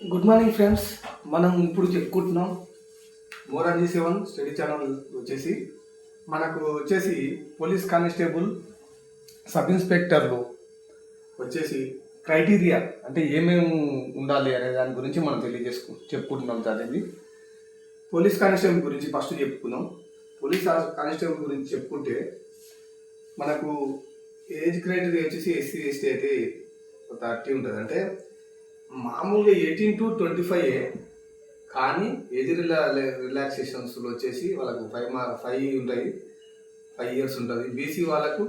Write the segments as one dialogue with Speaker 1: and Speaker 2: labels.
Speaker 1: Good morning friends. మనం ఇప్పుడు చెప్పుకుంటున్నాం మోరార్జీ 7 స్టడీ ఛానల్ వచ్చేసి మనకు వచ్చేసి పోలీస్ కానిస్టేబుల్ సబ్ ఇన్స్పెక్టర్లు వచ్చేసి క్రైటీరియా అంటే ఏమేమి ఉండాలి అనే దాని గురించి మనం చెప్పుకుంటున్నాం. జరిగింది పోలీస్ కానిస్టేబుల్ గురించి ఫస్ట్ చెప్పుకుందాం. పోలీస్ కానిస్టేబుల్ గురించి చెప్పుకుంటే మనకు ఏజ్ క్రైటీరియా వచ్చేసి SC ST అయితే 30 ఉంటుంది. అంటే మామూలుగా 18 to 25 కానీ ఏజ్ రిలాక్సేషన్స్లో వచ్చేసి వాళ్ళకు 5 ఉంటాయి, 5 years ఉంటుంది. బీసీ వాళ్ళకు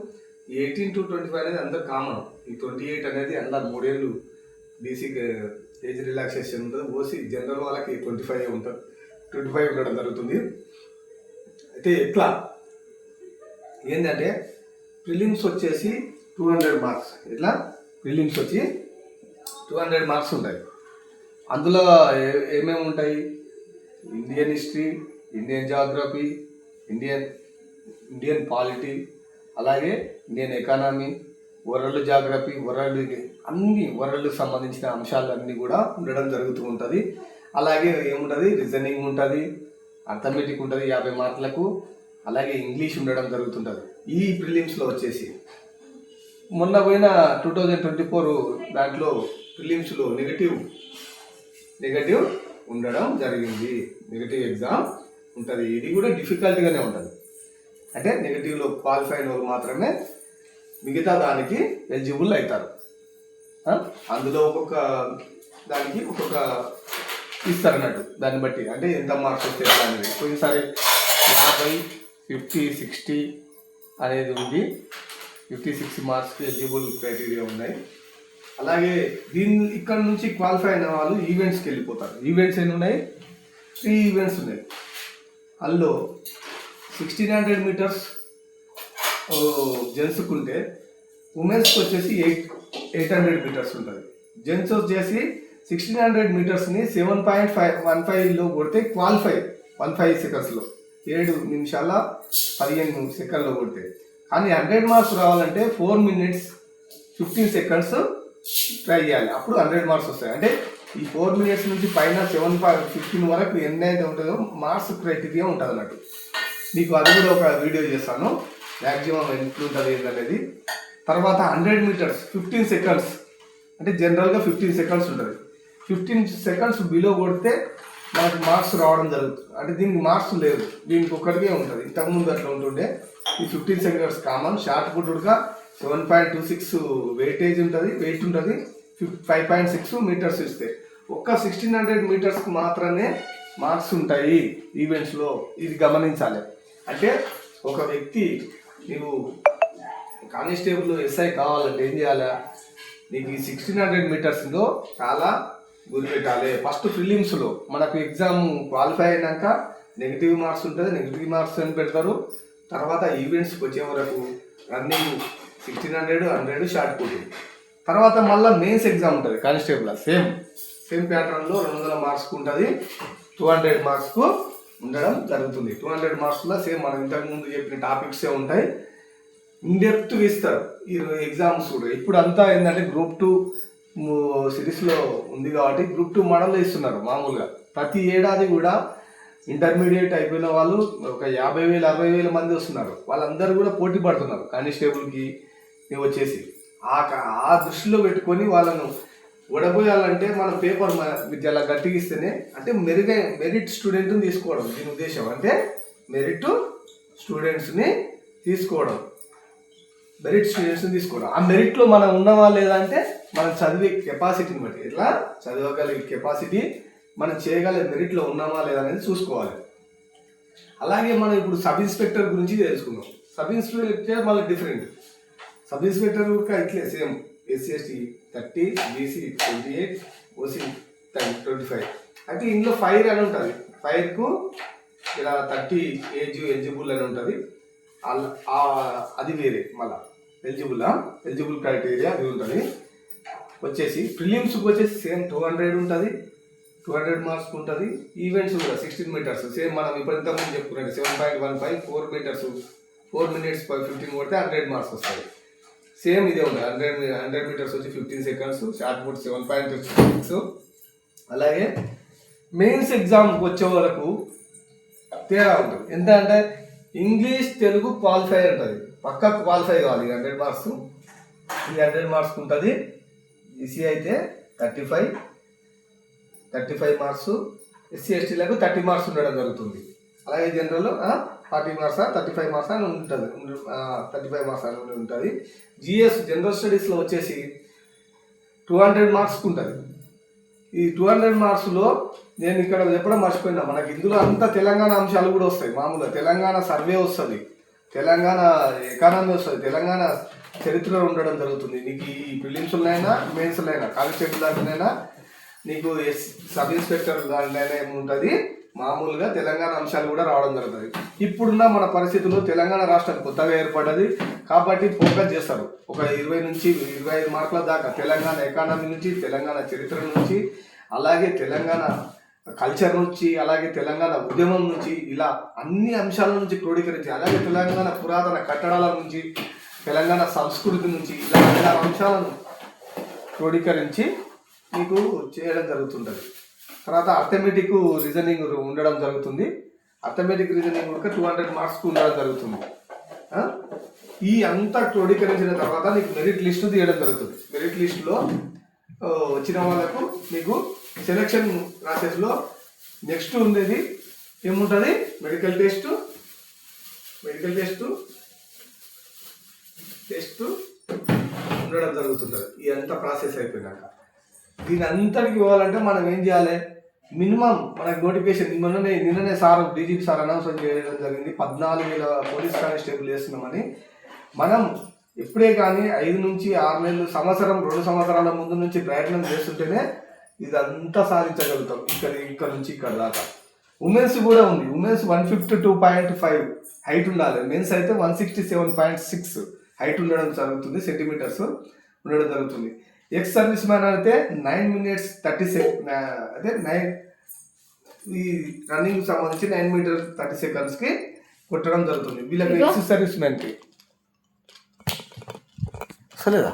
Speaker 1: 18 to 25 అనేది అందరు కామన్. ఈ 28 అనేది అందరు 3 ఏళ్ళు బీసీకి ఏజ్ రిలాక్సేషన్ ఉంటుంది. ఓసీ జనరల్ వాళ్ళకి 25 ఉంటుంది, 25 ఉండడం జరుగుతుంది. అయితే ఎట్లా ఏంటంటే ప్రిలిమ్స్ వచ్చేసి 200 మార్క్స్. ఇట్లా ప్రిలిమ్స్ వచ్చి 200 మార్క్స్ ఉంటాయి. అందులో ఏమేమి ఉంటాయి? Indian history, Indian geography, Indian polity, అలాగే ఇండియన్ ఎకానమీ, వరల్డ్ జాగ్రఫీ, వరల్డ్కి సంబంధించిన అంశాలు అన్నీ కూడా ఉండడం జరుగుతూ ఉంటుంది. అలాగే ఏముంటుంది? రీజనింగ్ ఉంటుంది, అర్థమెటిక్ ఉంటుంది 50 మార్కులకు, అలాగే ఇంగ్లీష్ ఉండడం జరుగుతుంటుంది. ఈ ప్రిలిమ్స్లో వచ్చేసి మొన్న పోయిన 2024 దాంట్లో ప్రిలిమ్స్లో నెగటివ్ ఉండడం జరిగింది. నెగటివ్ ఎగ్జామ్ ఉంటుంది. ఇది కూడా డిఫికల్ట్గానే ఉంటుంది. అంటే నెగటివ్లో క్వాలిఫై అయిన వాళ్ళు మాత్రమే మిగతా దానికి ఎలిజిబుల్ అవుతారు. అందులో ఒక్కొక్క దానికి ఒక్కొక్క ఇస్తారు అన్నట్టు. దాన్ని బట్టి అంటే ఎంత మార్క్స్ వస్తే అనేది పోయినసారి 50, 50, 60 అనేది ఉంది. 56 మార్క్స్కి ఎలిజిబుల్ క్రైటీరియా ఉన్నాయి. అలాగే ఇక్కడ నుంచి క్వాలిఫై అయిన వాళ్ళు ఈవెంట్స్కి వెళ్ళిపోతారు. ఈవెంట్స్ ఎన్ని ఉన్నాయి? 3 ఈవెంట్స్ ఉన్నాయి. అందులో 1600 మీటర్స్ జెంట్స్కి ఉంటే ఉమెన్స్కి వచ్చేసి 800 మీటర్స్ ఉంటుంది. జెంట్స్ వచ్చేసి 1600 మీటర్స్ని 7.15లో కొడితే క్వాలిఫై 15 సెకండ్స్లో 7 నిమిషాల 15 సెకండ్లో కొడితే. కానీ 100 మార్క్స్ రావాలంటే 4 minutes 15 seconds ట్రై చేయాలి. అప్పుడు 100 మార్క్స్ వస్తాయి. అంటే ఈ 4 minutes నుంచి పైన 7.15 వరకు ఎన్నైతే ఉంటుందో మార్క్స్ క్రైటీరియా ఉంటుంది అన్నట్టు. మీకు అది కూడా ఒక వీడియో చేస్తాను, మ్యాక్సిమం ఎంత ఉంటుంది ఏంటనేది. తర్వాత 100 మీటర్స్ 15 seconds అంటే జనరల్గా 15 seconds ఉంటుంది. 15 seconds బిలో కొడితే మనకు మార్క్స్ రావడం జరుగుతుంది. అంటే దీనికి మార్క్స్ లేదు, దీనికి ఒక్కడికే ఉంటుంది. ఇంతకుముందు అట్లా ఉంటుండే. ఈ 15 seconds కామన్. షార్ట్ పుట్గా 7.26 వెయిట్ ఉంటుంది. 5.6 మీటర్స్ ఇస్తే ఒక్క 1600 మీటర్స్కి మాత్రమే మార్క్స్ ఉంటాయి ఈవెంట్స్లో. ఇది గమనించాలి. అంటే ఒక వ్యక్తి నీవు కానిస్టేబుల్ SI కావాలంటే ఏం చేయాలి? నీకు ఈ 1600 మీటర్స్లో చాలా గురి పెట్టాలి. ఫస్ట్ ప్రిలిమ్స్లో మనకు ఎగ్జామ్ క్వాలిఫై అయినాక నెగిటివ్ మార్క్స్ ఉంటుంది. నెగిటివ్ మార్క్స్ అని పెడతారు. తర్వాత ఈవెంట్స్కి వచ్చే వరకు రన్నింగ్ 1600, 100 షార్ట్ పుట్. తర్వాత మళ్ళీ మెయిన్స్ ఎగ్జామ్ ఉంటుంది కానిస్టేబుల్. సేమ్ ప్యాటర్న్లో 200 మార్క్స్కి ఉంటుంది. 200 మార్క్స్కు ఉండడం జరుగుతుంది. 200 మార్క్స్లో సేమ్ మనం ఇంతకుముందు చెప్పిన టాపిక్సే ఉంటాయి. ఇన్డెప్త్గా ఇస్తారు ఈ ఎగ్జామ్స్ కూడా. ఇప్పుడు అంతా ఏంటంటే Group 2 సిరీస్లో ఉంది కాబట్టి Group 2 మోడల్లో ఇస్తున్నారు. మామూలుగా ప్రతి ఏడాది కూడా ఇంటర్మీడియట్ అయిపోయిన వాళ్ళు ఒక 50,000, 60,000 మంది వస్తున్నారు. వాళ్ళందరూ కూడా పోటీ పడుతున్నారు కానిస్టేబుల్కి వచ్చేసి. ఆ దృష్టిలో పెట్టుకొని వాళ్ళను ఓడబోయాలంటే మనం పేపర్ చాలా గట్టిగా ఇస్తేనే, అంటే మెరిట్ స్టూడెంట్ని తీసుకోవడం దీని ఉద్దేశం. అంటే మెరిట్ స్టూడెంట్స్ని తీసుకోవడం. ఆ మెరిట్లో మనం ఉన్నావా లేదా అంటే మనం చదివే కెపాసిటీని బట్టి, ఎట్లా చదవగలిగే కెపాసిటీ, మనం చేయగలిగే మెరిట్లో ఉన్నామా లేదా అనేది చూసుకోవాలి. అలాగే మనం ఇప్పుడు సబ్ ఇన్స్పెక్టర్ గురించి తెలుసుకుందాం. సబ్ ఇన్స్పెక్టర్ మళ్ళీ డిఫరెంట్. సబ్ ఇన్స్పెక్టర్ కూడా ఇట్లే same. SC ST 30, BC 28, OC 25. అయితే ఇందులో ఫైర్ అని ఉంటుంది. ఫైర్కు ఇలా 30 ఏజ్ ఎలిజిబుల్ అని ఉంటుంది. అది వేరే మళ్ళీ ఎలిజిబుల్ క్రైటీరియా అది ఉంటుంది. వచ్చేసి ప్రిలిమ్స్కి వచ్చేసి సేమ్ 200 ఉంటుంది. 200 మార్క్స్ ఉంటుంది. ఈవెంట్స్ కూడా 16 మీటర్స్ సేమ్ మనం ఇప్పుడు ఇంతకుముందు చెప్పుకున్నట్టు 7.15 4 minutes 4 minutes 15 కొడితే 100 మార్క్స్ వస్తాయి. సేమ్ ఇదే ఉంటుంది. 100 మీటర్స్ వచ్చి 15 seconds, షార్ట్ పుట్ 7.6. అలాగే మెయిన్స్ ఎగ్జామ్కి వచ్చే వరకు తేడా ఉంటుంది. ఎంత అంటే ఇంగ్లీష్ తెలుగు క్వాలిఫై ఉంటుంది, పక్కా క్వాలిఫై కావాలి. 100 మార్క్స్, ఇది 100 మార్క్స్ ఉంటుంది. ఈసీ అయితే 35 మార్క్స్, ఎస్సీ ఎస్టీలకు 30 మార్క్స్ ఉండడం జరుగుతుంది. అలాగే జనరల్ 40 మార్క్స్ 35 మార్క్స్ అని ఉంటుంది, 35 మార్క్స్ అని ఉంటుంది. జిఎస్ జనరల్ స్టడీస్లో వచ్చేసి 200 మార్క్స్కి ఉంటుంది. ఈ 200 మార్క్స్లో నేను ఇక్కడ చెప్పడం మర్చిపోయినా, మనకి ఇందులో అంతా తెలంగాణ అంశాలు కూడా వస్తాయి. మామూలుగా తెలంగాణ సర్వే వస్తుంది, తెలంగాణ ఎకానమీ వస్తుంది, తెలంగాణ చరిత్ర ఉండడం జరుగుతుంది. నీకు ఈ ప్రిలిమ్స్లైనా మెయిన్స్లైనా కానిస్టేబుల్ దాంట్లోనైనా నీకు సబ్ ఇన్స్పెక్టర్ దాంట్లోనైనా ఏముంటుంది, మామూలుగా తెలంగాణ అంశాలు కూడా రావడం జరుగుతుంది. ఇప్పుడున్న మన పరిస్థితుల్లో తెలంగాణ రాష్ట్రం కొత్తగా ఏర్పడ్డది కాబట్టి ఫోకస్ చేస్తారు. ఒక 20 నుంచి 25 మార్కుల దాకా తెలంగాణ ఎకానమీ నుంచి, తెలంగాణ చరిత్ర నుంచి, అలాగే తెలంగాణ కల్చర్ నుంచి, అలాగే తెలంగాణ ఉద్యమం నుంచి, ఇలా అన్ని అంశాల నుంచి క్రోడీకరించి, అలాగే తెలంగాణ పురాతన కట్టడాల నుంచి, తెలంగాణ సంస్కృతి నుంచి, ఇలా అన్ని అంశాలను క్రోడీకరించి మీకు చేయడం జరుగుతుంటుంది. తర్వాత అర్థమెటిక్ రీజనింగ్ ఉండడం జరుగుతుంది. అర్థమెటిక్ రీజనింగ్ కూడా 200 మార్క్స్కి ఉండడం జరుగుతుంది. ఈ అంతా క్రోడీకరించిన తర్వాత నీకు మెరిట్ లిస్టు తీయడం జరుగుతుంది. మెరిట్ లిస్టులో వచ్చిన వాళ్ళకు మీకు సెలక్షన్ ప్రాసెస్లో నెక్స్ట్ ఉండేది ఏముంటుంది, మెడికల్ టెస్ట్ ఉండడం జరుగుతుంటుంది. ఈ అంతా ప్రాసెస్ అయిపోయినాక దీని అంతటికి పోవాలంటే మనం ఏం చేయాలి, మినిమం మనకు నోటిఫికేషన్ నిన్ననే సార్ డీజీపీ సార్ అనౌన్స్మెంట్ చేయడం జరిగింది, 14,000 పోలీస్ కానిస్టేబుల్ వేస్తున్నామని. మనం ఎప్పుడే కానీ 5 నుంచి 6 నెలలు, సంవత్సరం 2 సంవత్సరాల ముందు నుంచి ప్రయత్నం చేస్తుంటేనే ఇదంతా సాధించగలుగుతాం. ఇక్కడ నుంచి ఇక్కడ దాకా. ఉమెన్స్ కూడా ఉంది. ఉమెన్స్ 152.5 హైట్ ఉండాలి, మెన్స్ అయితే 167.6 హైట్ ఉండడం జరుగుతుంది, సెంటీమీటర్స్ ఉండడం జరుగుతుంది. ఎక్స్ సర్వీస్ మ్యాన్ అయితే 9 minutes 30 seconds, అదే 9 ఈ రన్నింగ్ సంబంధించి 9 meters 30 secondsకి కొట్టడం జరుగుతుంది. వీళ్ళకి ఎక్స్ సర్వీస్ మ్యాన్కి సరేదా.